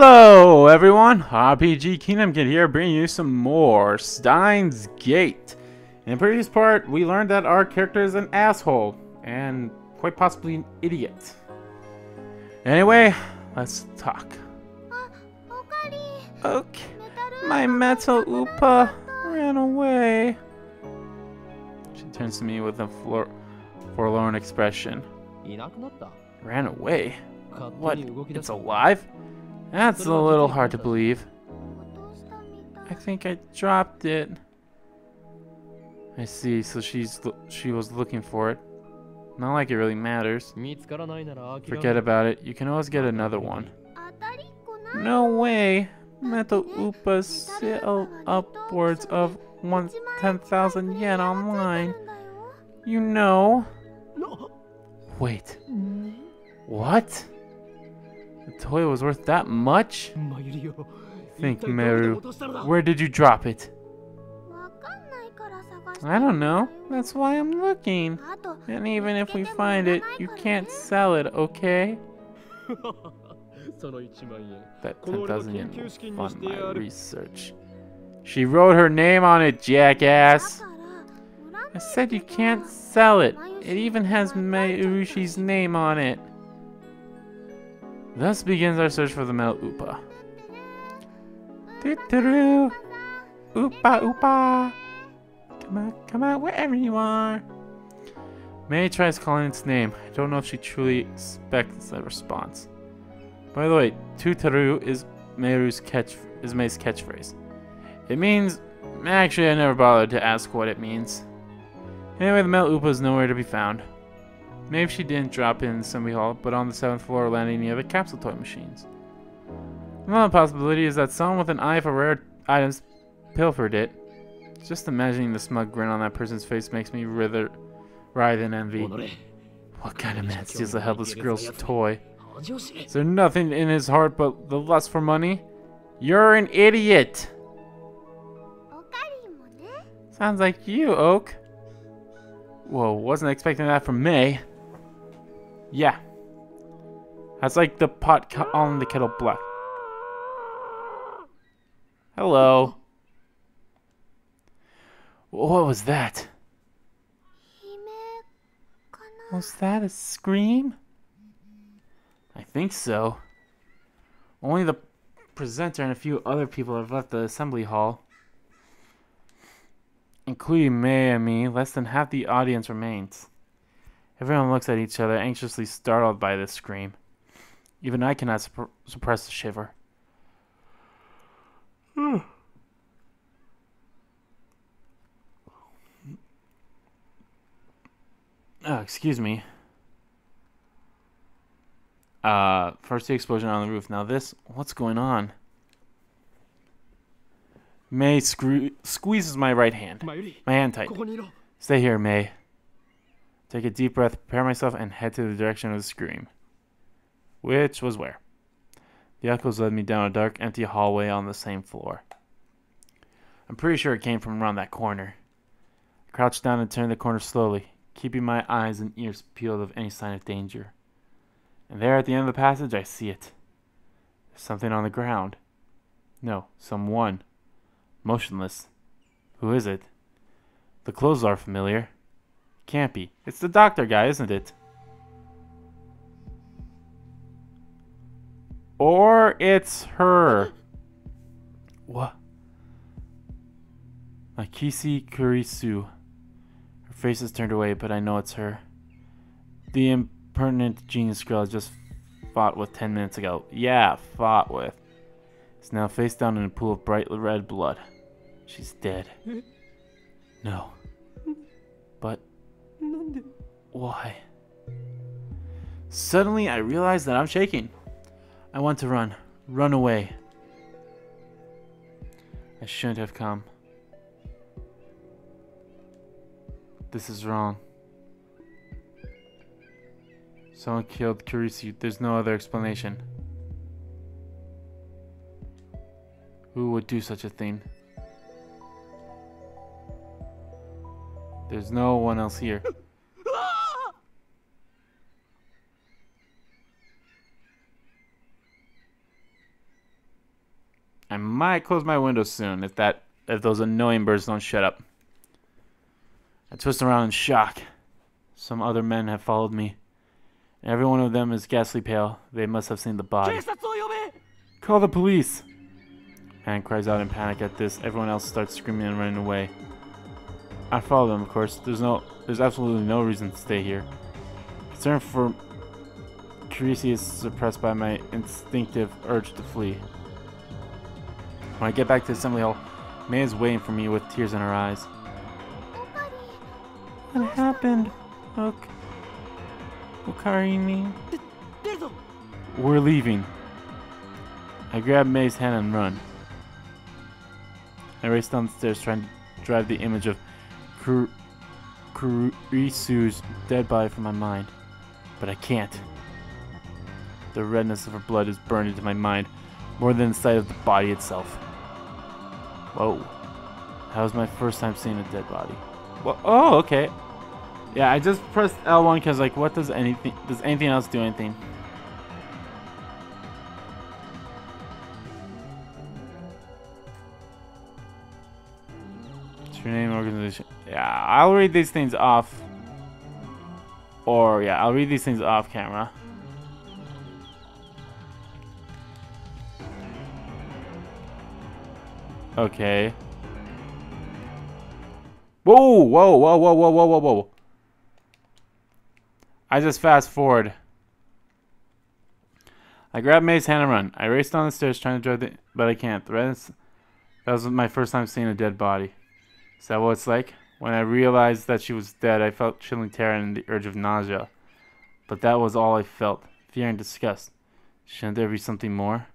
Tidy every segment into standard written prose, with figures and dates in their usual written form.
Hello everyone, RPG Kingdom Kid here, bringing you some more Steins Gate. In the previous part, we learned that our character is an asshole, and quite possibly an idiot. Anyway, let's talk. Okay, my metal Upa ran away. She turns to me with a forlorn expression. Ran away? What, it's alive? That's a little hard to believe. I think I dropped it. I see, so she was looking for it. Not like it really matters. Forget about it. You can always get another one. No way! Metal Upas sell upwards of 10,000 yen online. You know. Wait. What? The toy was worth that much? Think, Meru. Where did you drop it? I don't know. That's why I'm looking. And even if we find it, you can't sell it, okay? That 10,000 yen will fund my research. She wrote her name on it, jackass! I said you can't sell it. It even has Mayurushi's name on it. Thus begins our search for the metal Upa. Doo-doo-doo. Upa, Upa! Come out, wherever you are. May tries calling its name. I don't know if she truly expects that response. By the way, Tutaru is May's catchphrase. It means... Actually, I never bothered to ask what it means. Anyway, the metal Upa is nowhere to be found. Maybe she didn't drop in Assembly Hall, but on the 7th floor landing near the capsule toy machines. Another possibility is that someone with an eye for rare items pilfered it. Just imagining the smug grin on that person's face makes me writhe in envy. What kind of man steals a helpless girl's toy? Is there nothing in his heart but the lust for money? You're an idiot! Sounds like you, Oak. Whoa, wasn't expecting that from May. Yeah. That's like the pot on the kettle black. Hello. What was that? Was that a scream? I think so. Only the presenter and a few other people have left the assembly hall. Including May and me, less than half the audience remains. Everyone looks at each other, anxiously startled by this scream. Even I cannot suppress the shiver. Oh, excuse me. First the explosion on the roof. Now this, what's going on? May squeezes my right hand. My hand tight. Stay here, May. Take a deep breath, prepare myself, and head to the direction of the scream. Which was where? The echoes led me down a dark, empty hallway on the same floor. I'm pretty sure it came from around that corner. I crouched down and turned the corner slowly, keeping my eyes and ears peeled of any sign of danger. And there at the end of the passage, I see it. There's something on the ground. No, someone. Motionless. Who is it? The clothes are familiar. Can't be. It's the doctor guy, isn't it? Or it's her. What? Makisi Kurisu. Her face is turned away, but I know it's her. The impertinent genius girl I just fought with 10 minutes ago. Yeah, fought with. Is now face down in a pool of bright red blood. She's dead. No. But why? Suddenly I realize that I'm shaking. I want to run. Run away. I shouldn't have come. This is wrong. Someone killed Kurisu. There's no other explanation. Who would do such a thing? There's no one else here. might close my windows soon if those annoying birds don't shut up. I twist around in shock. Some other men have followed me. Every one of them is ghastly pale. They must have seen the body. Call the police! Man cries out in panic at this. Everyone else starts screaming and running away. I follow them, of course. There's absolutely no reason to stay here. Concern for Kirisi is suppressed by my instinctive urge to flee. When I get back to Assembly Hall, May is waiting for me with tears in her eyes. What happened? Orkarin? We're leaving. I grab May's hand and run. I race down the stairs trying to drive the image of Kurisu's dead body from my mind. But I can't. The redness of her blood is burned into my mind more than the sight of the body itself. Whoa. That was my first time seeing a dead body. Well, oh, okay. Yeah, I just pressed L1 because, like, what does anything else do anything? What's your name, organization? Yeah, I'll read these things off. Or, yeah, I'll read these things off camera. Okay. Whoa, whoa, whoa, whoa, whoa, whoa, whoa, whoa. I just fast forward. I grab May's hand and run. I race down the stairs trying to drive but I can't. That was my first time seeing a dead body. Is that what it's like? When I realized that she was dead, I felt chilling terror and the urge of nausea. But that was all I felt. Fear and disgust. Shouldn't there be something more?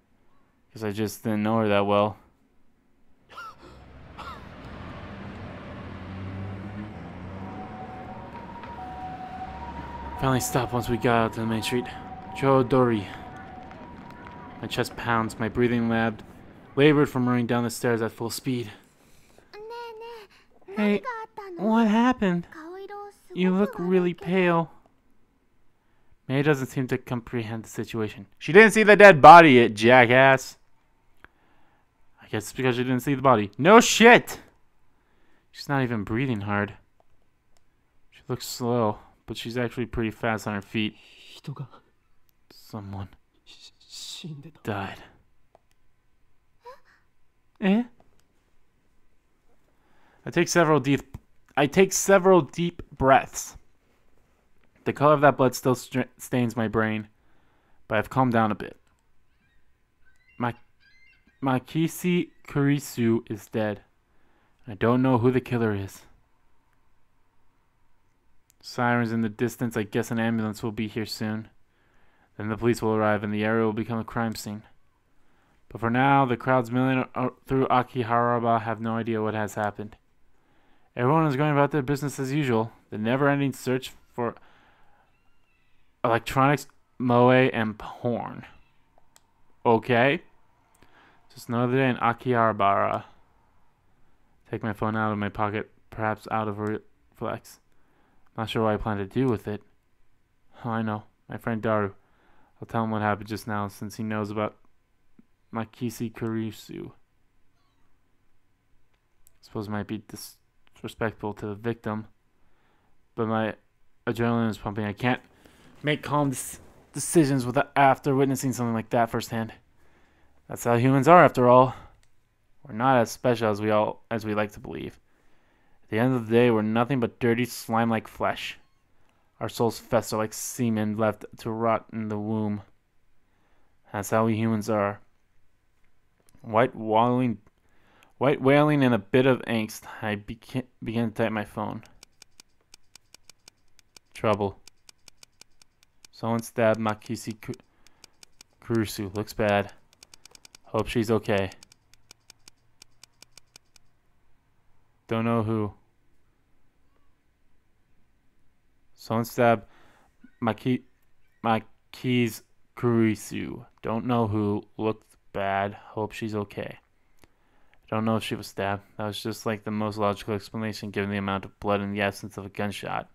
Because I just didn't know her that well. Finally stopped once we got out to the main street. Chodori. My chest pounds, my breathing labored from running down the stairs at full speed. Hey, what happened? You look really pale. May doesn't seem to comprehend the situation. She didn't see the dead body yet, jackass. I guess it's because she didn't see the body. No shit! She's not even breathing hard. She looks slow. But she's actually pretty fast on her feet. Someone died. Eh? I take several deep breaths. The color of that blood still stains my brain, but I've calmed down a bit. Makisi Kurisu is dead. I don't know who the killer is. Sirens in the distance. I guess an ambulance will be here soon. Then the police will arrive and the area will become a crime scene. But for now, the crowds milling through Akihabara have no idea what has happened. Everyone is going about their business as usual. The never-ending search for electronics, moe, and porn. Okay. Just another day in Akihabara. Take my phone out of my pocket, perhaps out of reflex. Not sure what I plan to do with it. Oh, I know. My friend Daru. I'll tell him what happened just now since he knows about Makisi Kurisu. Suppose it might be disrespectful to the victim. But my adrenaline is pumping. I can't make calm decisions after witnessing something like that firsthand. That's how humans are, after all. We're not as special as we like to believe. At the end of the day, we're nothing but dirty, slime-like flesh. Our souls fester like semen left to rot in the womb. That's how we humans are. White wailing in a bit of angst, I began to type my phone. Trouble. Someone stabbed Makisi Kurisu. Looks bad. Hope she's okay. Don't know who. Someone stabbed Makis Kurisu. Don't know who. Looked bad. Hope she's okay. Don't know if she was stabbed. That was just like the most logical explanation given the amount of blood and the absence of a gunshot.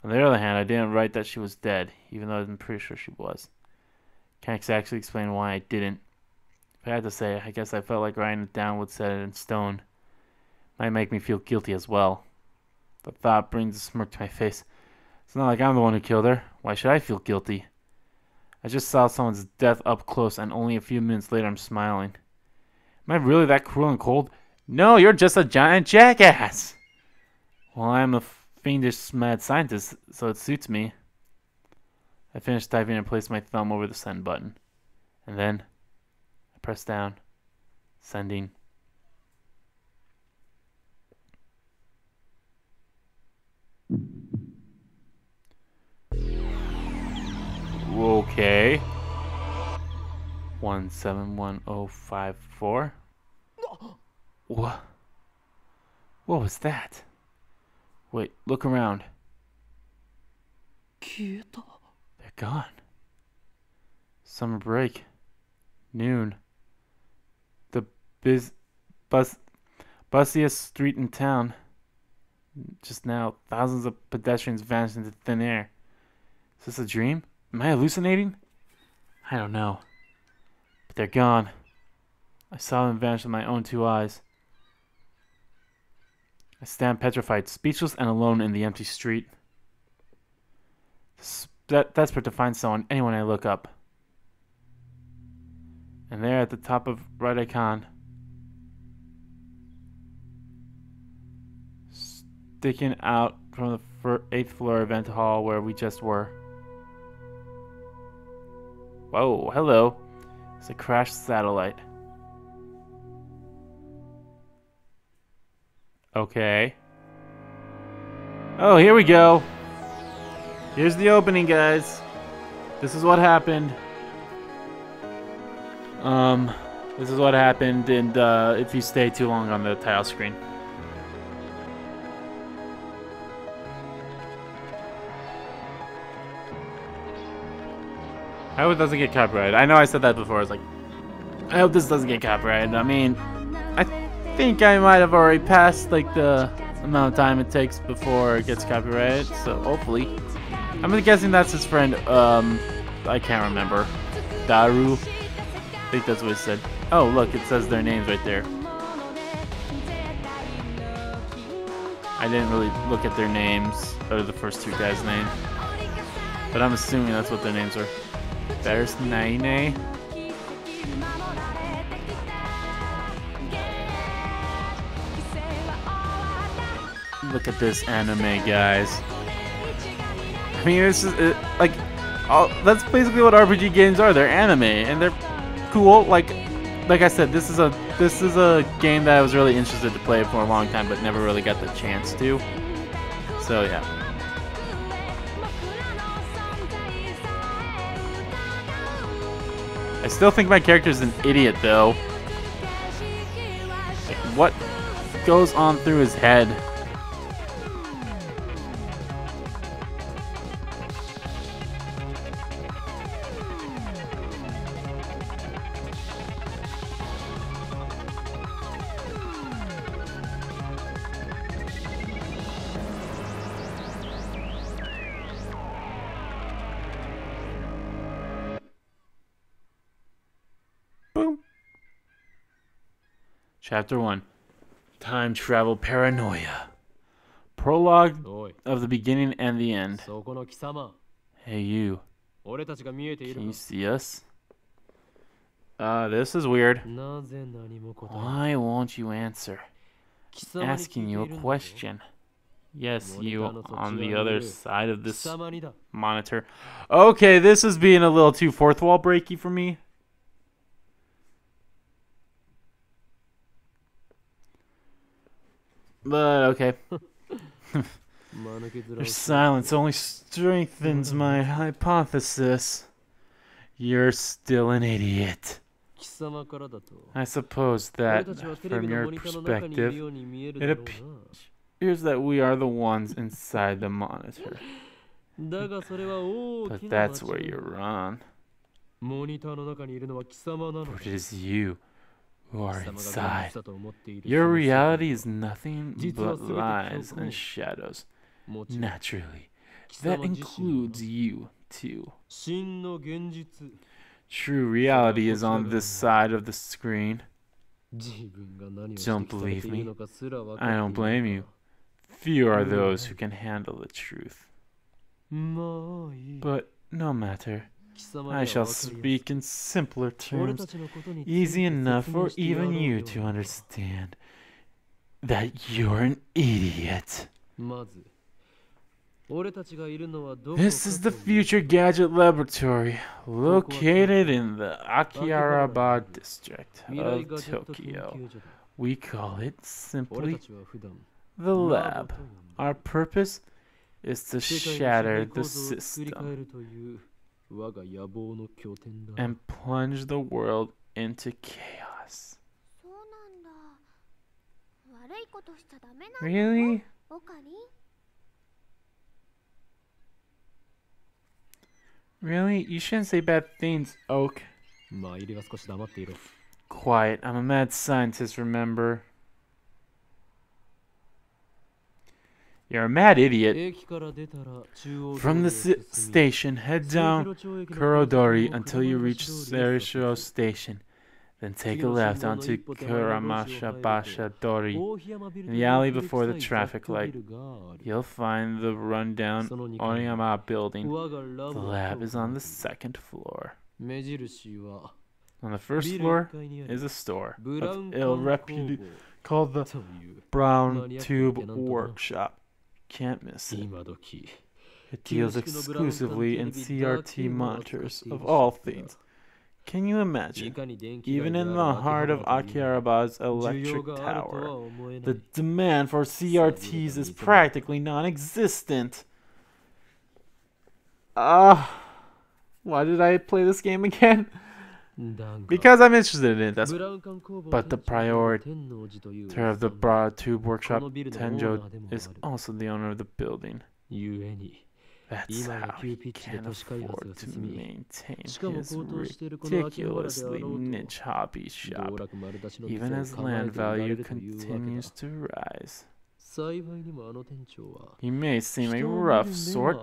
On the other hand, I didn't write that she was dead, even though I'm pretty sure she was. Can't exactly explain why I didn't. If I had to say, I guess I felt like writing it down would set it in stone. Might make me feel guilty as well. The thought brings a smirk to my face. It's not like I'm the one who killed her. Why should I feel guilty? I just saw someone's death up close, and only a few minutes later I'm smiling. Am I really that cruel and cold? No, you're just a giant jackass! Well, I'm a fiendish mad scientist, so it suits me. I finished typing and placed my thumb over the send button. And then I pressed down. Sending. Okay. 171054. What? What was that? Wait, look around. They're gone. Summer break. Noon. The busiest street in town. Just now, thousands of pedestrians vanished into thin air. Is this a dream? Am I hallucinating? I don't know. But they're gone. I saw them vanish with my own 2 eyes. I stand petrified, speechless and alone in the empty street. Desperate to find anyone I look up. And there at the top of right icon, sticking out from the 8th floor event hall where we just were. Whoa, hello. It's a crashed satellite. Okay. Oh, here we go. Here's the opening, guys. This is what happened. This is what happened, and if you stay too long on the title screen. I hope it doesn't get copyrighted. I know I said that before. I was like, I hope this doesn't get copyrighted. I mean, I think I might have already passed like the amount of time it takes before it gets copyrighted. So hopefully, I'm guessing that's his friend. I can't remember. Daru. I think that's what it said. Oh, look, it says their names right there. I didn't really look at their names, or the first 2 guys' names, but I'm assuming that's what their names are. There's Naine. Look at this anime, guys. I mean, this is like, that's basically what RPG games are. They're anime, and they're cool. Like I said, this is a game that I was really interested to play for a long time, but never really got the chance to. So yeah. I still think my character's an idiot, though. Like, what goes on through his head? Boom. Chapter 1. Time Travel Paranoia. Prologue of the beginning and the end. Hey you. Can you see us? This is weird. Why won't you answer? Asking you a question. Yes, you on the other side of this monitor. Okay, this is being a little too fourth wall breaky for me. But okay. Your silence only strengthens my hypothesis. You're still an idiot. I suppose that, from your perspective, it appears that we are the ones inside the monitor. But that's where you're wrong. For it is you who are inside. Your reality is nothing but lies and shadows. Naturally, that includes you, too. True reality is on this side of the screen. Don't believe me? I don't blame you. Few are those who can handle the truth. But no matter. I shall speak in simpler terms, easy enough for even you to understand that you're an idiot. This is the Future Gadget Laboratory, located in the Akihabara district of Tokyo. We call it simply the lab. Our purpose is to shatter the system and plunge the world into chaos. Really? Really? You shouldn't say bad things, Oak. Quiet. I'm a mad scientist, remember? You're a mad idiot. From the station, head down Kurodori until you reach Serisho Station. Then take a left onto Kuramashabasha Dori. In the alley before the traffic light, you'll find the rundown Oriyama building. The lab is on the second floor. On the first floor is a store of ill repute called the Brown Tube Workshop. Can't miss it. It deals exclusively in CRT monitors of all things. Can you imagine? Even in the heart of Akihabara's electric tower, the demand for CRTs is practically non-existent. Why did I play this game again? Because I'm interested in it, that's but the priority of the Broad Tube Workshop, Tenjo, is also the owner of the building. That's how he can afford to maintain his ridiculously niche hobby shop, even as land value continues to rise. He may seem a rough sort,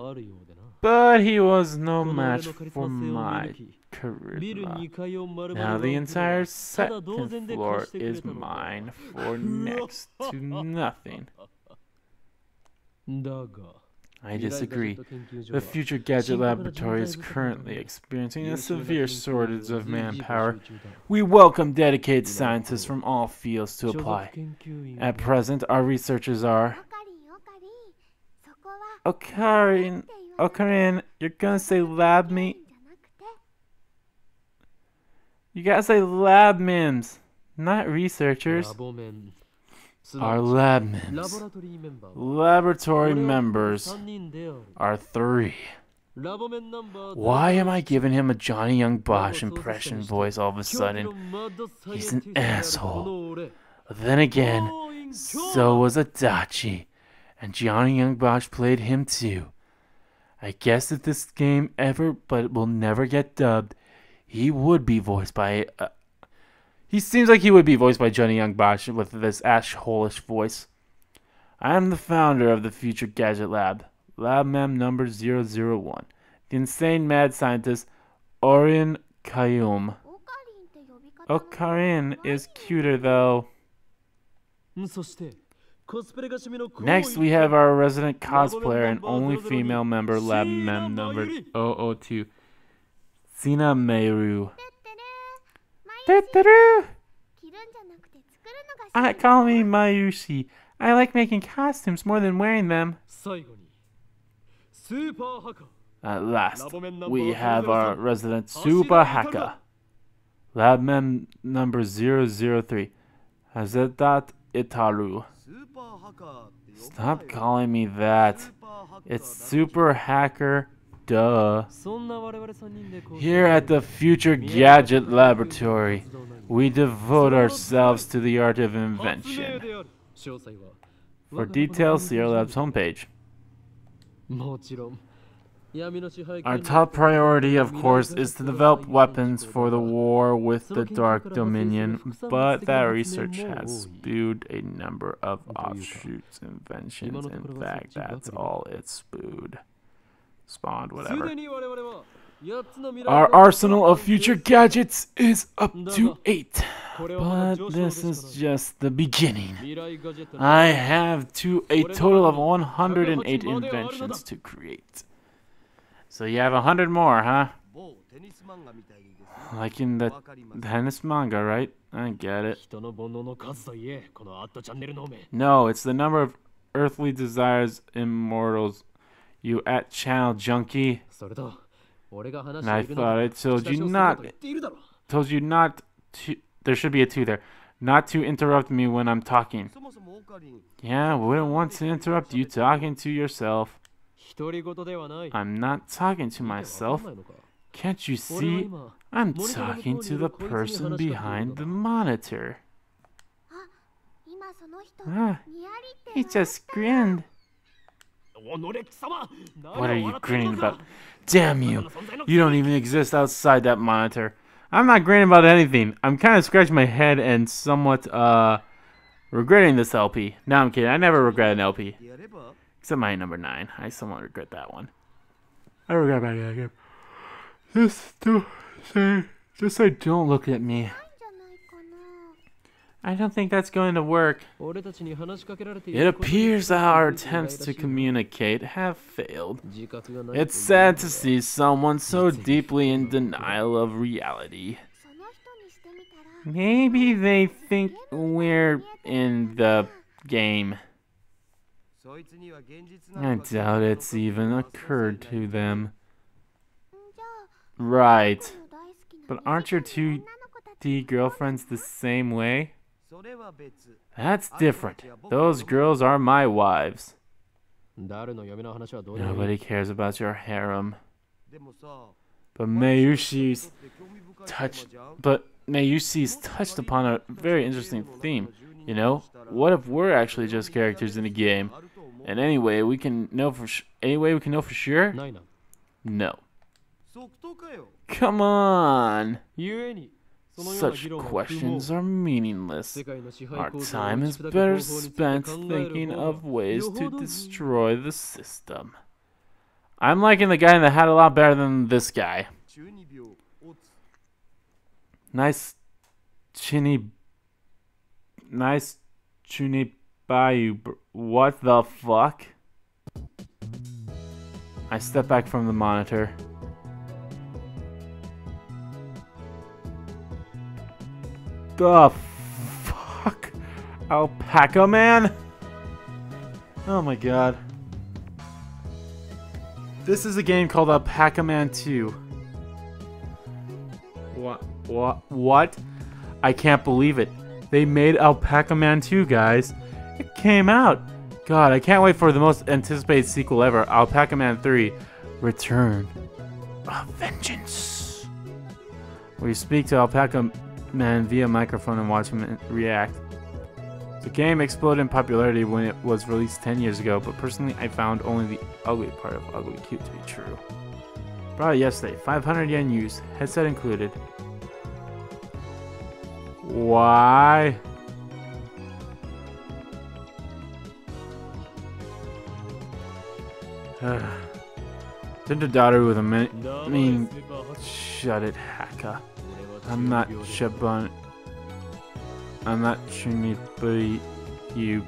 but he was no match for my charisma. Now the entire second floor is mine for next to nothing. I disagree. The Future Gadget Laboratory is currently experiencing a severe shortage of manpower. We welcome dedicated scientists from all fields to apply. At present, our researchers are... Orkarin, you're gonna say lab meat? You gotta say lab mims, not researchers. Our lab mims. Laboratory members are 3. Why am I giving him a Johnny Young Bosch impression voice all of a sudden? He's an asshole. Then again, so was Adachi, and Johnny Young Bosch played him too. I guess if this game ever, but will never get dubbed, he would be voiced by... He seems like he would be voiced by Johnny Young Bosch with this ash-hole-ish voice. I am the founder of the Future Gadget Lab, Lab Mem number 001. The insane mad scientist, Orkarin Kayum. Orkarin is cuter though. Next we have our resident cosplayer and only female member, Lab Mem number 002, Sina Meiru. Call me Mayushi. I like making costumes more than wearing them. At last, we have our resident Super Hacker. Lab Mem number 003, Hazedat Itaru. Stop calling me that. It's Super Hacker. Duh. Here at the Future Gadget Laboratory, we devote ourselves to the art of invention. For details, see our lab's homepage. Our top priority, of course, is to develop weapons for the war with the Dark Dominion, but that research has spewed a number of offshoots inventions. In fact, that's all it's spewed. Spawned, whatever. Our arsenal of future gadgets is up to 8. But this is just the beginning. I have a total of 108 inventions to create. So you have 100 more, huh? Like in the tennis manga, right? I get it. No, it's the number of earthly desires immortals. You at channel junkie. And I thought I told you not to. There should be a 2 there. Not to interrupt me when I'm talking. Yeah, I wouldn't want to interrupt you talking to yourself. I'm not talking to myself. Can't you see? I'm talking to the person behind the monitor. Ah, he just grinned. What are you grinning about? Damn you! You don't even exist outside that monitor. I'm not grinning about anything. I'm kind of scratching my head and somewhat, regretting this LP. No, I'm kidding. I never regret an LP. Except my number 9. I somewhat regret that one. I regret my game. Just say don't look at me. I don't think that's going to work. It appears our attempts to communicate have failed. It's sad to see someone so deeply in denial of reality. Maybe they think we're in the game. I doubt it's even occurred to them. Right. But aren't your 2D girlfriends the same way? That's different. Those girls are my wives. Nobody cares about your harem. But Mayushi's touched upon a very interesting theme. You know, what if we're actually just characters in a game? And anyway, we can know for sure? No. Come on. Such questions are meaningless. Our time is better spent thinking of ways to destroy the system. I'm liking the guy in the hat a lot better than this guy. Nice chini bayu. What the fuck? I step back from the monitor. The fuck? Alpaca Man? Oh my god. This is a game called Alpaca Man 2. What? I can't believe it. They made Alpaca Man 2, guys. It came out. God, I can't wait for the most anticipated sequel ever, Alpaca Man 3. Return of Vengeance. Where you speak to Alpaca Man via microphone and watch him react. The game exploded in popularity when it was released 10 years ago, but personally I found only the ugly part of Ugly Cute to be true. Brought it yesterday, 500 yen used, headset included. Why? Daru with a shut it, Haka. I'm not Shaban. I'm not Shunibu. You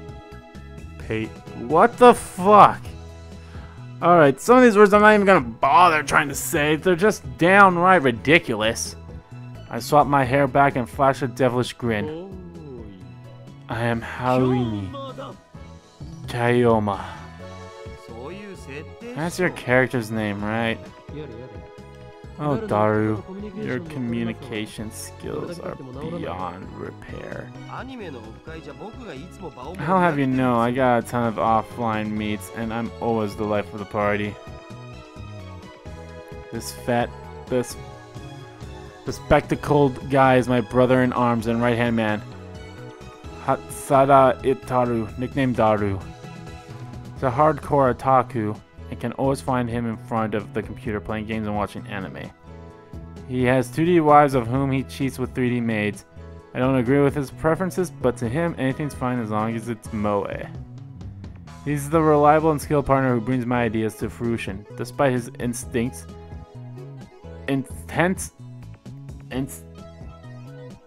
pay. What the fuck? Alright, some of these words I'm not even gonna bother trying to say. They're just downright ridiculous. I swap my hair back and flash a devilish grin. I am Haruini Kayoma. That's your character's name, right? Oh, Daru, your communication skills are beyond repair. I'll have you know, I got a ton of offline meets, and I'm always the life of the party. This spectacled guy is my brother in arms and right-hand man. Hatsada Itaru, nicknamed Daru. He's a hardcore otaku, and can always find him in front of the computer playing games and watching anime. He has 2D wives of whom he cheats with 3D maids. I don't agree with his preferences, but to him, anything's fine as long as it's moe. He's the reliable and skilled partner who brings my ideas to fruition. Despite his instincts, intense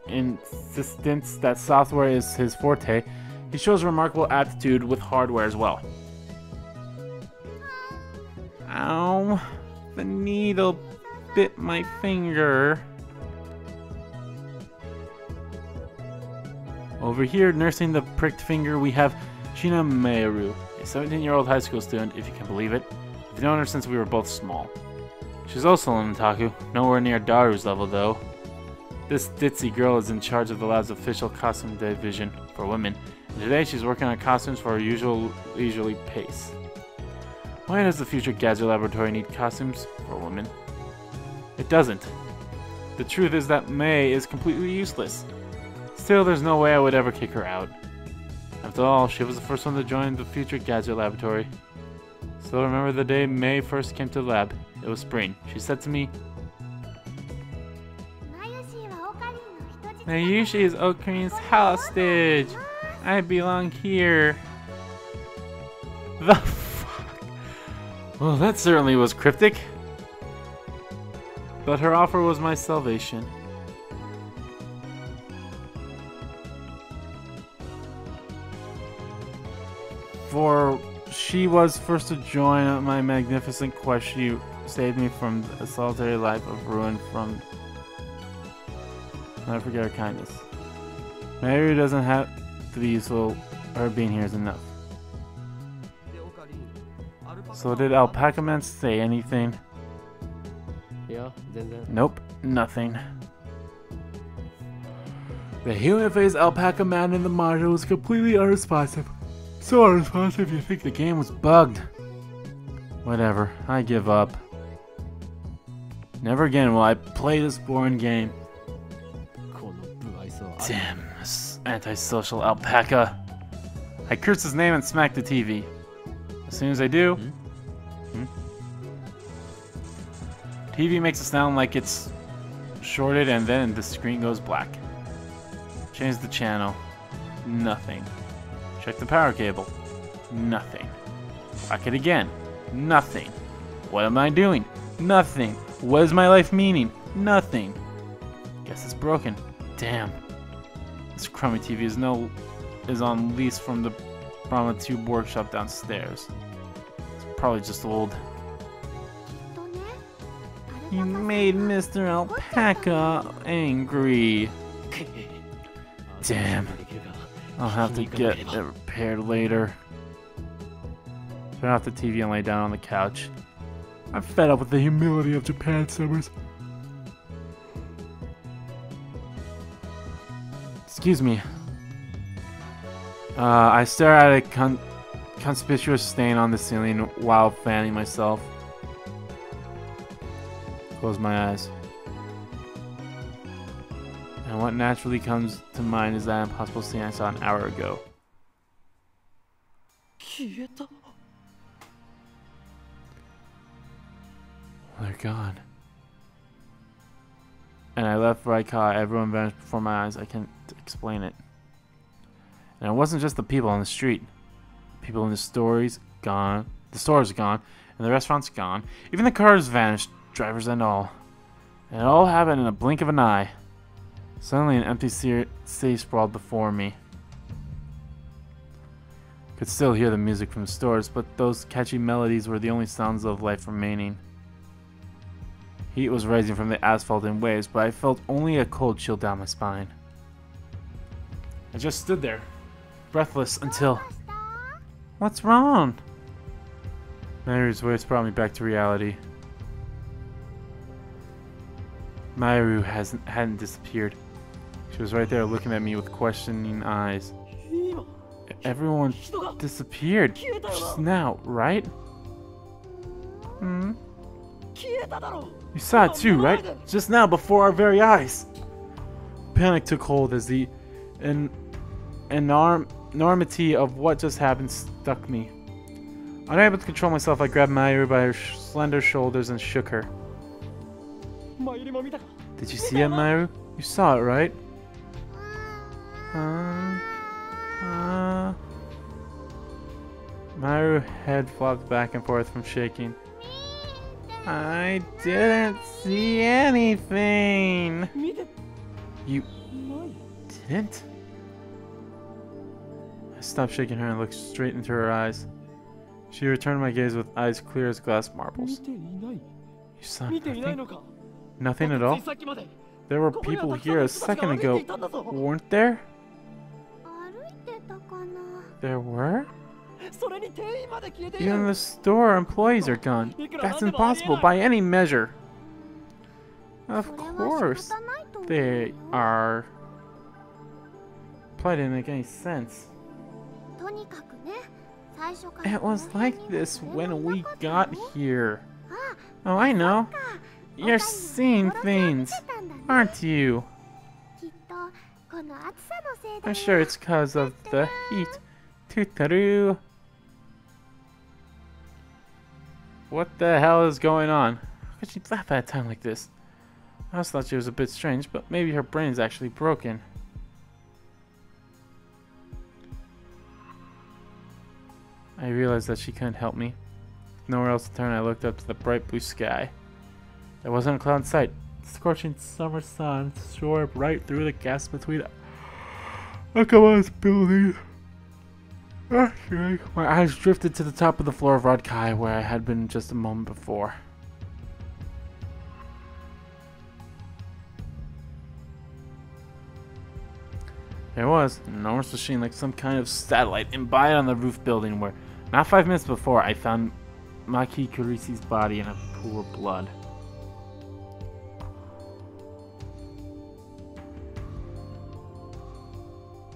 insistence that software is his forte, he shows remarkable aptitude with hardware as well. Ow, the needle bit my finger. Over here, nursing the pricked finger, we have Shina Meru, a 17-year-old high school student, if you can believe it. I've known her since we were both small. She's also an otaku, nowhere near Daru's level though. This ditzy girl is in charge of the lab's official costume division for women, and today she's working on costumes for her usual leisurely pace. Why does the future Gadget laboratory need costumes for women? It doesn't. The truth is that May is completely useless. Still, there's no way I would ever kick her out. After all, she was the first one to join the future Gadget laboratory. Still remember the day May first came to the lab. It was spring. She said to me, Mayushi is Orkarin's hostage. I belong here. The fuck? Well, that certainly was cryptic. But her offer was my salvation. For she was first to join my magnificent quest. She saved me from a solitary life of ruin from... I'll never forget her kindness. Mary doesn't have to be useful. Her being here is enough. So did Alpaca Man say anything? Nope, nothing. The human-faced Alpaca Man in the module was completely unresponsive. So unresponsive you think the game was bugged. Whatever, I give up. Never again will I play this boring game. Damn, this antisocial alpaca. I curse his name and smack the TV. As soon as I do... TV makes a sound like it's shorted and then the screen goes black. Change the channel. Nothing. Check the power cable. Nothing. Black it again. Nothing. What am I doing? Nothing. What is my life meaning? Nothing. Guess it's broken. Damn. This crummy TV is on lease from the Brahma Tube workshop downstairs. It's probably just old. You made Mr. Alpaca angry. Damn. I'll have to get it repaired later. Turn off the TV and lay down on the couch. I'm fed up with the humility of Japan summers. Excuse me. I stare at a conspicuous stain on the ceiling while fanning myself. Close my eyes. And what naturally comes to mind is that impossible scene I saw an hour ago. They're gone. And I left Raika. Everyone vanished before my eyes. I can't explain it. And it wasn't just the people on the street. People in the stores gone. The stores gone. And the restaurants gone. Even the cars vanished. Drivers and all. And it all happened in a blink of an eye. Suddenly an empty sea sprawled before me. Could still hear the music from the stores, but those catchy melodies were the only sounds of life remaining. Heat was rising from the asphalt in waves, but I felt only a cold chill down my spine. I just stood there, breathless until... What's wrong? Mayu's voice brought me back to reality. Mayu hadn't disappeared. She was right there looking at me with questioning eyes. Everyone disappeared just now, right? Hmm? You saw it too, right? Just now, before our very eyes. Panic took hold as the enormity of what just happened stuck me. Unable to control myself, I grabbed Mayu by her slender shoulders and shook her. Did you see it, Mayu? You saw it, right? Mayu's head flopped back and forth from shaking. I didn't see anything. You didn't? I stopped shaking her and looked straight into her eyes. She returned my gaze with eyes clear as glass marbles. You saw nothing? Nothing at all? There were people here a second ago, weren't there? There were? Even the store employees are gone. That's impossible by any measure. Of course, they are. Probably didn't make any sense. It was like this when we got here. Oh, I know. You're seeing things, aren't you? I'm sure it's because of the heat. Tootaroo. What the hell is going on? How could she laugh at a time like this? I always thought she was a bit strange, but maybe her brain is actually broken. I realized that she couldn't help me. With nowhere else to turn, I looked up to the bright blue sky. There wasn't a cloud in sight. The scorching summer sun shone right through the gaps between Akawa's building. My eyes drifted to the top of the floor of Rodkai, where I had been just a moment before. There was an enormous machine like some kind of satellite embodied on the roof building where, not 5 minutes before, I found Maki Kurisi's body in a pool of blood.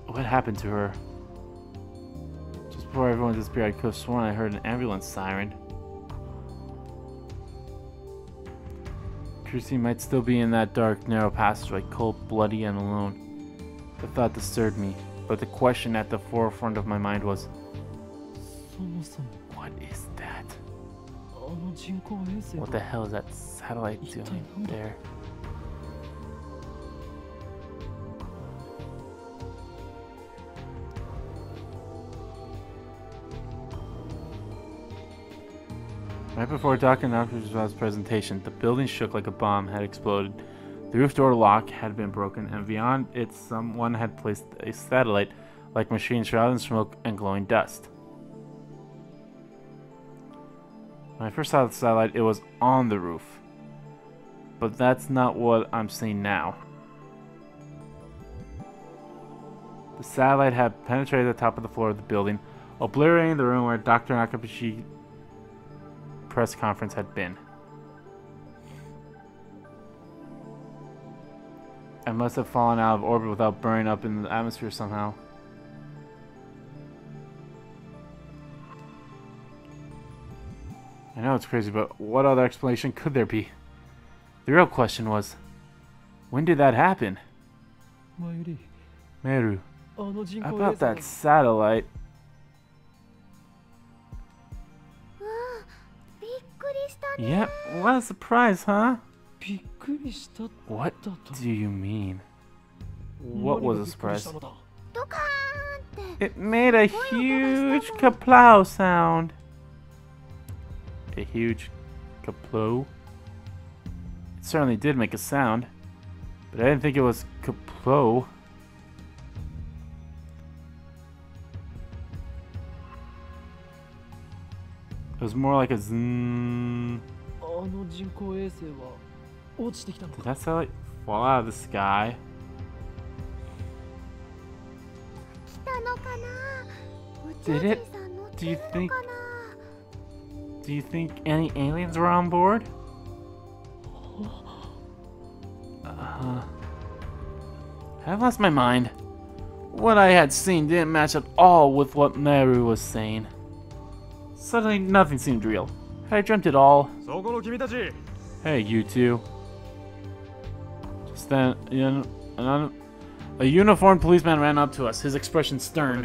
What happened to her? Just before everyone disappeared, I could have sworn I heard an ambulance siren. Kurisi might still be in that dark, narrow passageway, cold, bloody, and alone. The thought disturbed me, but the question at the forefront of my mind was, what is that? What the hell is that satellite doing there? Right before Dr. Nakamura's presentation, the building shook like a bomb had exploded. The roof door lock had been broken, and beyond it someone had placed a satellite-like machine shrouded in smoke and glowing dust. When I first saw the satellite, it was on the roof. But that's not what I'm seeing now. The satellite had penetrated the top of the floor of the building, obliterating the room where Dr. Nakamushi's press conference had been. I must have fallen out of orbit without burning up in the atmosphere somehow. I know it's crazy, but what other explanation could there be? The real question was, when did that happen? Meru, about that satellite. Yep, what a surprise, huh? What do you mean? What was a surprise? It made a huge kaplow sound. A huge kaplow? It certainly did make a sound, but I didn't think it was kaplow. It was more like a zzz. Did that satellite fall out of the sky? Did it? Do you think any aliens were on board? I've lost my mind. What I had seen didn't match at all with what Meru was saying. Suddenly, nothing seemed real. Had I dreamt it all? Hey, you two. Just then, a uniformed policeman ran up to us, his expression stern.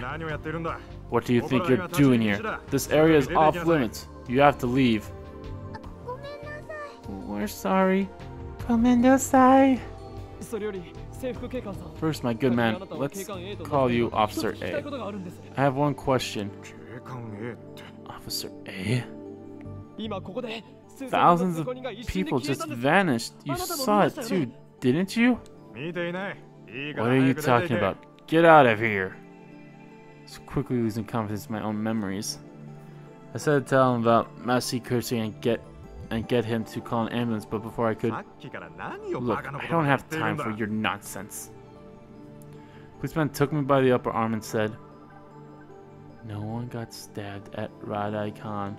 What do you think you're doing here? This area is off limits. You have to leave. We're sorry. Komendasai. First, my good man, let's call you Officer A. I have one question. Officer A? Thousands of people just vanished. You saw it too, didn't you? What are you talking about? Get out of here. I was quickly losing confidence in my own memories. I said to tell him about Massey cursing and get him to call an ambulance, but before I could... Look, I don't have time for your nonsense. Policeman took me by the upper arm and said, no one got stabbed at Radai-Khan.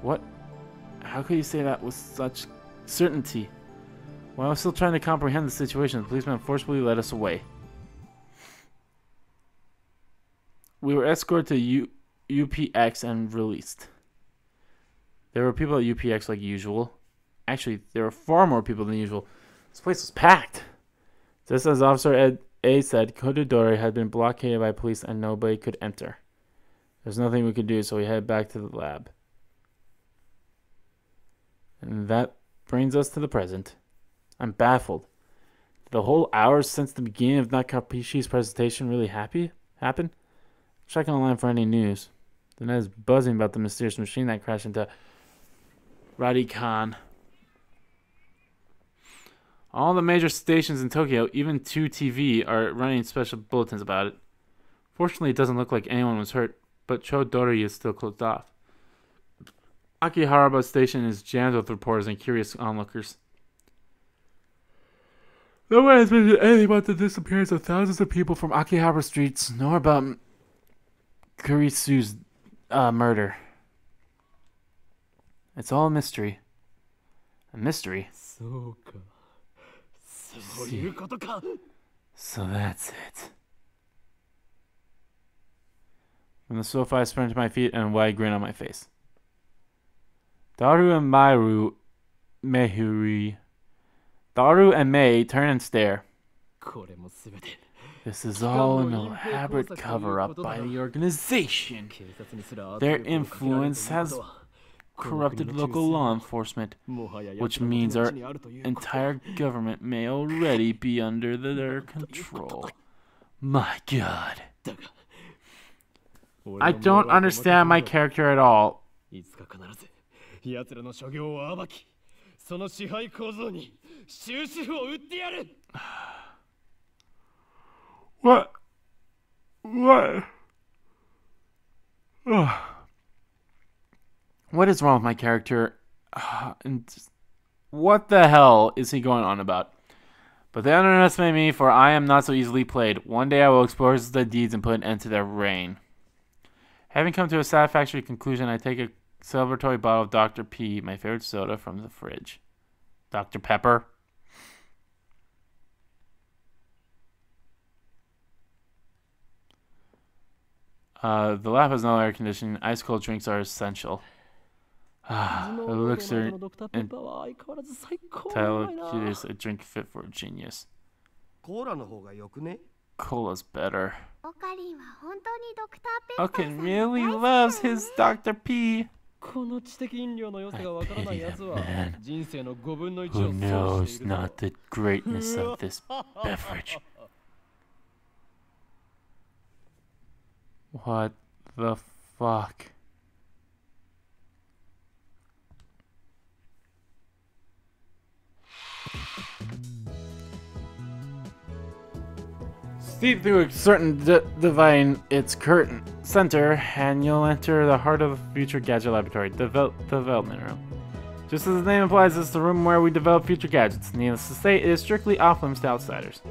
What? How could you say that with such certainty? While I was still trying to comprehend the situation, the policeman forcibly led us away. We were escorted to UPX and released. There were people at UPX like usual. Actually, there were far more people than usual. This place was packed. Just as Officer A said, Kododori had been blockaded by police and nobody could enter. There was nothing we could do, so we headed back to the lab. And that brings us to the present. I'm baffled. Did the whole hour since the beginning of Nakapishi's presentation really happen? Checking online for any news. The net is buzzing about the mysterious machine that crashed into Radai-Khan. All the major stations in Tokyo, even 2TV, are running special bulletins about it. Fortunately, it doesn't look like anyone was hurt, but Chodori is still closed off. Akihabara Station is jammed with reporters and curious onlookers. No one has mentioned anything about the disappearance of thousands of people from Akihabara streets, nor about Kurisu's murder. It's all a mystery. A mystery? So that's it. From the sofa, I sprang to my feet and a wide grin on my face. Daru and Daru and Mei turn and stare. This is all an elaborate cover-up by the organization. Their influence has corrupted local law enforcement, which means our entire government may already be under their control. My God. I don't understand my character at all. What? What is wrong with my character? And what the hell is he going on about? But they underestimate me, for I am not so easily played. One day I will expose their deeds and put an end to their reign. Having come to a satisfactory conclusion, I take a celebratory bottle of Dr. P, my favorite soda, from the fridge. Dr. Pepper. The lab has no air conditioning. Ice cold drinks are essential. Elixir and is a drink fit for a genius. Cola's better. Orkarin really loves his Dr. P. I pity that man who knows not the greatness of this beverage. What the fuck? Steep through a certain divine its curtain center, and you'll enter the heart of the future gadget laboratory, development room. Just as the name implies, it's the room where we develop future gadgets. Needless to say, it is strictly off-limits to outsiders.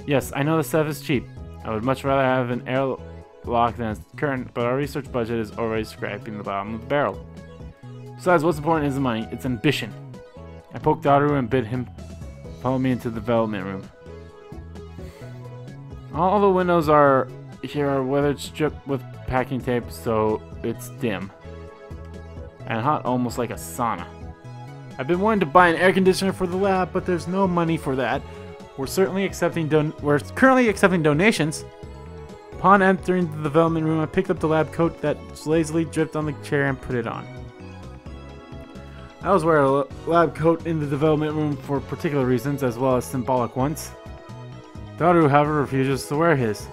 Yes, I know the stuff is cheap. I would much rather have an airlock than a curtain, but our research budget is already scraping the bottom of the barrel. Besides, what's important isn't money, it's ambition. I poked Daru and bid him follow me into the development room. All the windows here are weathered stripped with packing tape, so it's dim and hot, almost like a sauna. I've been wanting to buy an air conditioner for the lab, but there's no money for that. We're currently accepting donations. Upon entering the development room, I picked up the lab coat that lazily dripped on the chair and put it on. I always wear a lab coat in the development room for particular reasons, as well as symbolic ones. Daru, however, refuses to wear his.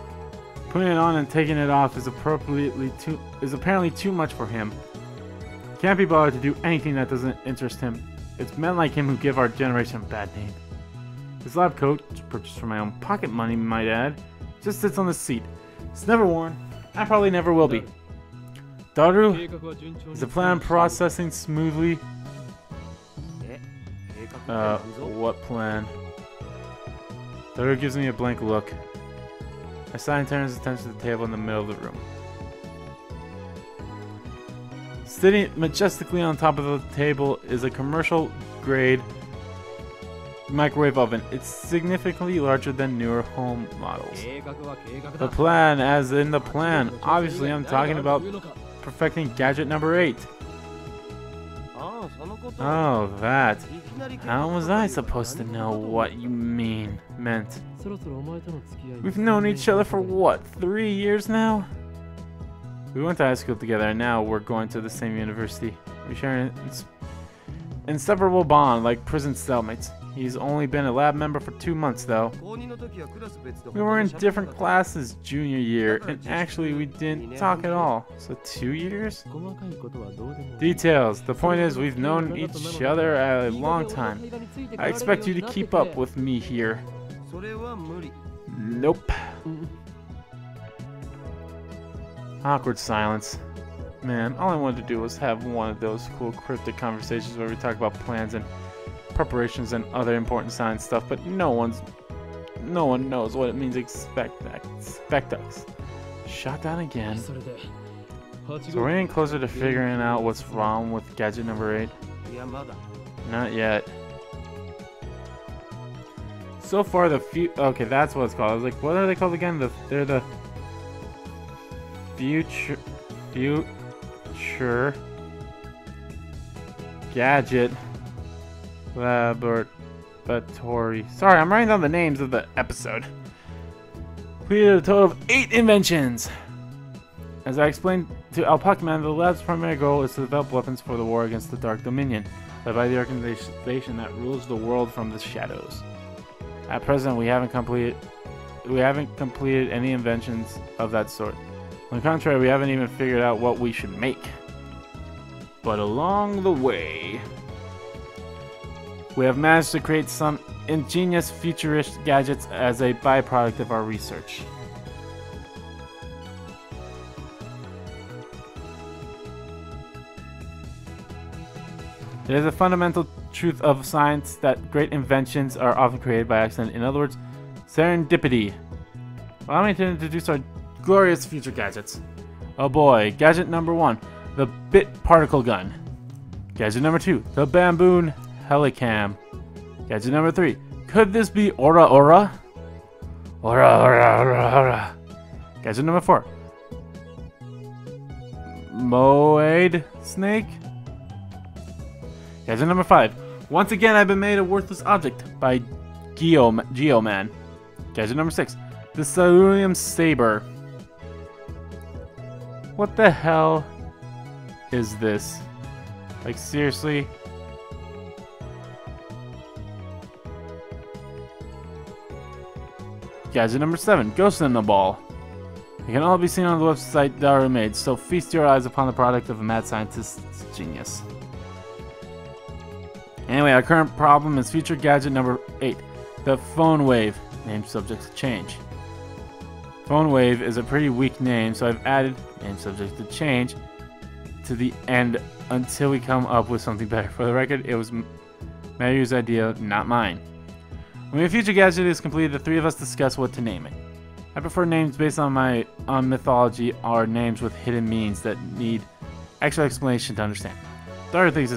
Putting it on and taking it off is apparently too much for him. can't be bothered to do anything that doesn't interest him. It's men like him who give our generation a bad name. His lab coat, purchased for my own pocket money, might add, just sits on the seat. It's never worn, and probably never will be. Daru, is the plan processing smoothly? What plan? Daru gives me a blank look. I sigh and turn his attention to the table in the middle of the room. Sitting majestically on top of the table is a commercial-grade microwave oven. It's significantly larger than newer home models. The plan, as in the plan. Obviously, I'm talking about perfecting gadget number 8. Oh, that. How was I supposed to know what you meant? We've known each other for what, 3 years now? We went to high school together, and now we're going to the same university. We share an inseparable bond, like prison cellmates. He's only been a lab member for 2 months, though. We were in different classes junior year, and actually we didn't talk at all. So 2 years? Details. The point is, we've known each other a long time. I expect you to keep up with me here. Nope. Awkward silence. Man, all I wanted to do was have one of those cool cryptic conversations where we talk about plans and preparations and other important science stuff, but no one knows what it means. Expect us. Shot down again. So we're getting closer to figuring out what's wrong with gadget number 8. Not yet. So far, okay, that's what it's called. I was like, what are they called again? They're the future gadget laboratory. Sorry, I'm writing down the names of the episode. Completed a total of 8 inventions. As I explained to Alpaca Man, the lab's primary goal is to develop weapons for the war against the Dark Dominion, led by the organization that rules the world from the shadows. At present, we haven't completed any inventions of that sort. On the contrary, we haven't even figured out what we should make. But along the way, we have managed to create some ingenious futuristic gadgets as a byproduct of our research. It is a fundamental truth of science that great inventions are often created by accident. In other words, serendipity. Allow me to introduce our glorious future gadgets. Oh boy, gadget number 1, the bit particle gun. Gadget number 2, the bamboo helicam. Gadget number 3, could this be Ora Ora? Ora Ora Ora Ora. Gadget number 4, Moed snake. Gadget number 5, once again I've been made a worthless object by Geoman. Gadget number 6, the Cerulean saber. What the hell is this? Like, seriously? Gadget number 7, Ghost in the Ball. It can all be seen on the website Daru made, so feast your eyes upon the product of a mad scientist's genius. Anyway, our current problem is future gadget number 8, the phone wave, named subject to change. Phone wave is a pretty weak name, so I've added name subject to change to the end until we come up with something better. For the record, it was Mayu's idea, not mine. When a future gadget is completed, the 3 of us discuss what to name it. I prefer names based on mythology or names with hidden meanings that need extra explanation to understand. Daru thinks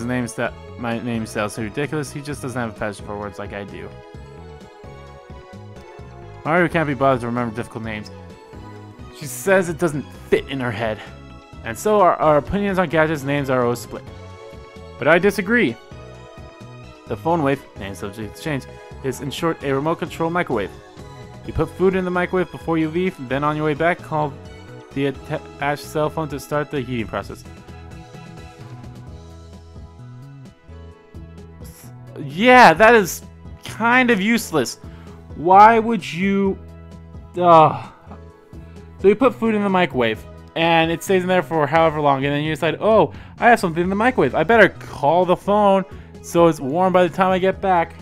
my name sounds so ridiculous, he just doesn't have a passion for words like I do. Mario can't be bothered to remember difficult names. She says it doesn't fit in her head. And so our opinions on gadgets' names are always split. But I disagree. The phone wave, name subject to change, is in short a remote control microwave. You put food in the microwave before you leave, then on your way back, call the attached cell phone to start the heating process. Yeah, that is kind of useless. Why would you... So you put food in the microwave. and it stays in there for however long, and then you decide, oh, I have something in the microwave. I better call the phone so it's warm by the time I get back.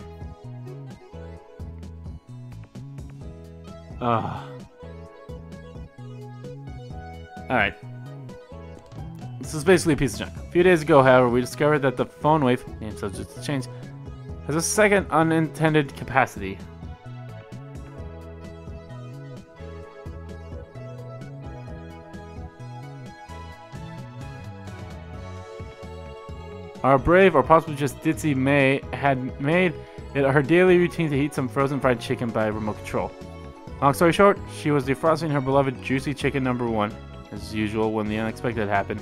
Alright. This is basically a piece of junk. A few days ago, however, we discovered that the phone wave, name subject to change, has a second unintended capacity. Our brave, or possibly just ditzy May, had made it her daily routine to heat some frozen fried chicken by remote control. Long story short, she was defrosting her beloved juicy chicken number 1, as usual when the unexpected happened.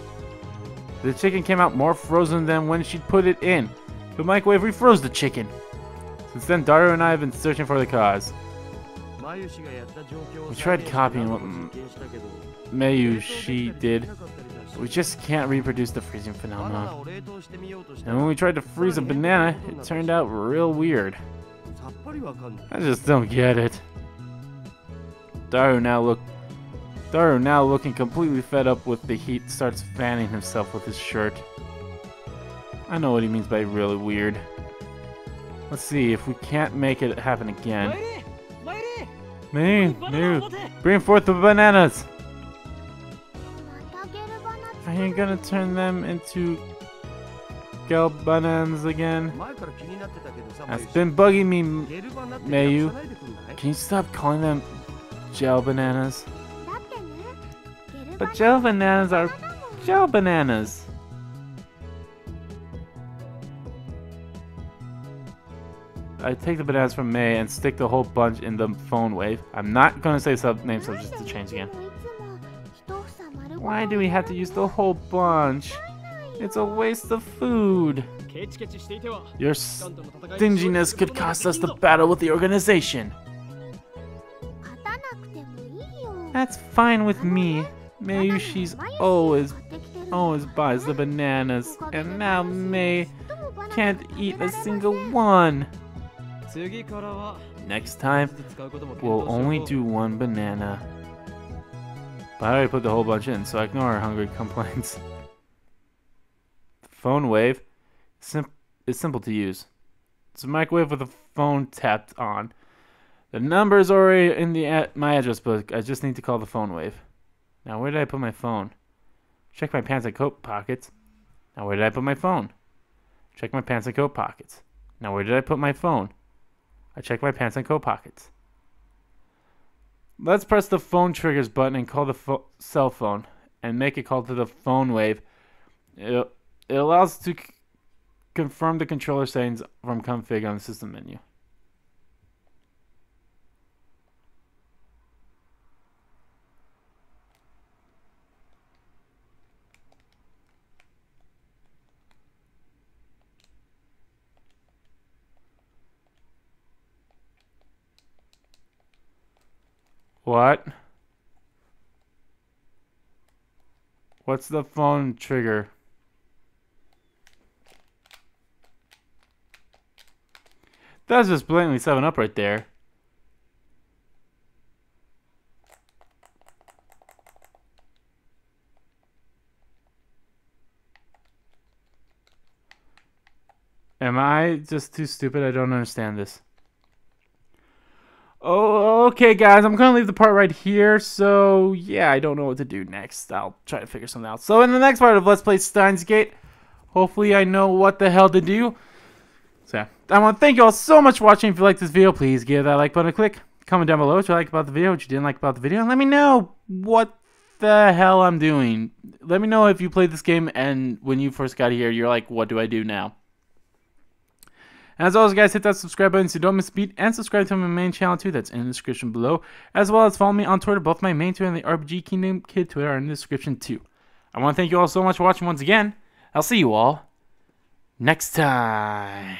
The chicken came out more frozen than when she'd put it in. The microwave refroze the chicken. Since then, Daru and I have been searching for the cause. We tried copying what Mayu did. We just can't reproduce the freezing phenomenon. And when we tried to freeze a banana, it turned out real weird. I just don't get it. Daru, now looking completely fed up with the heat, starts fanning himself with his shirt. I know what he means by really weird. Let's see if we can't make it happen again. Bring forth the bananas! Are you gonna turn them into gel bananas again? That's been bugging me, Mayu. Can you stop calling them gel bananas? But gel bananas are gel bananas. I take the bananas from May and stick the whole bunch in the phone wave. I'm not gonna say name subject to change again. Why do we have to use the whole bunch? It's a waste of food. Your stinginess could cost us the battle with the organization. That's fine with me. Mayu, she's always buys the bananas, and now May can't eat a single one. Next time, we'll only do one banana. But I already put the whole bunch in, so I ignore her hungry complaints. The phone wave is simple to use. It's a microwave with a phone tapped on. The number is already in my address book. I just need to call the phone wave. Now where did I put my phone? Check my pants and coat pockets. Now where did I put my phone? Check my pants and coat pockets. Now where did I put my phone? I check my pants and coat pockets. Let's press the phone triggers button and call the cell phone and make a call to the phone wave. It allows us to confirm the controller settings from config on the system menu. What? What's the phone trigger? That's just blatantly 7-Up right there. Am I just too stupid? I don't understand this. Oh, okay, guys. I'm going to leave the part right here. So, yeah, I don't know what to do next. I'll try to figure something out. So, in the next part of Let's Play Steins Gate, hopefully I know what the hell to do. So, yeah. I want to thank you all so much for watching. If you liked this video, please give that like button a click. Comment down below what you liked about the video, what you didn't like about the video. And let me know what the hell I'm doing. Let me know if you played this game and when you first got here, you're like, what do I do now? And as always, guys, hit that subscribe button so you don't miss a beat, and subscribe to my main channel too. That's in the description below. As well as follow me on Twitter. Both my main Twitter and the RPG Kingdom Kid Twitter are in the description too. I want to thank you all so much for watching once again. I'll see you all next time.